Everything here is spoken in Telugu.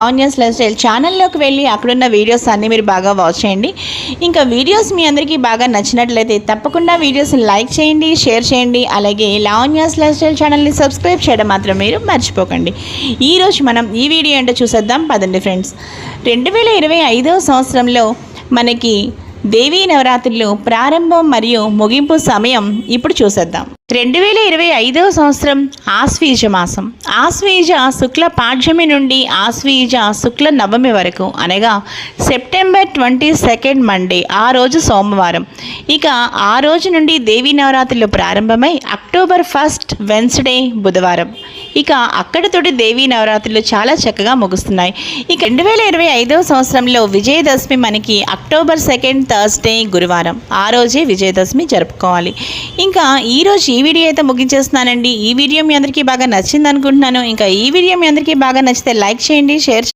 ఆనియన్స్ లైఫ్ స్టైల్ ఛానల్లోకి వెళ్ళి అక్కడున్న వీడియోస్ అన్నీ మీరు బాగా వాచ్ చేయండి. ఇంకా వీడియోస్ మీ అందరికీ బాగా నచ్చినట్లయితే తప్పకుండా వీడియోస్ని లైక్ చేయండి, షేర్ చేయండి. అలాగే లావణ్యాస్ లైఫ్ స్టైల్ ఛానల్ని సబ్స్క్రైబ్ చేయడం మాత్రం మీరు మర్చిపోకండి. ఈరోజు మనం ఈ వీడియో ఏంటో చూసేద్దాం పదండి ఫ్రెండ్స్. 2025వ సంవత్సరంలో మనకి దేవీ నవరాత్రులు ప్రారంభం మరియు ముగింపు సమయం ఇప్పుడు చూసేద్దాం. 2025వ సంవత్సరం ఆశ్వీజ మాసం, ఆశ్వీజ శుక్ల పాడ్యమి నుండి ఆశ్వీజ శుక్ల నవమి వరకు, అనగా సెప్టెంబర్ 22 మండే, ఆ రోజు సోమవారం. ఇక ఆ రోజు నుండి దేవీ నవరాత్రులు ప్రారంభమై అక్టోబర్ 1 వెన్స్డే బుధవారం. ఇక అక్కడితోటి దేవీ నవరాత్రులు చాలా చక్కగా ముగుస్తున్నాయి. ఇక 2025వ సంవత్సరంలో విజయదశమి మనకి అక్టోబర్ 2 థర్స్డే గురువారం, ఆ రోజే విజయదశమి జరుపుకోవాలి. ఇంకా ఈరోజు ఈ వీడియో అయితే ముగించేస్తున్నానండి. ఈ వీడియో మీ అందరికీ బాగా నచ్చింది అనుకుంటున్నాను. ఇంకా ఈ వీడియో మీ అందరికీ బాగా నచ్చితే లైక్ చేయండి, షేర్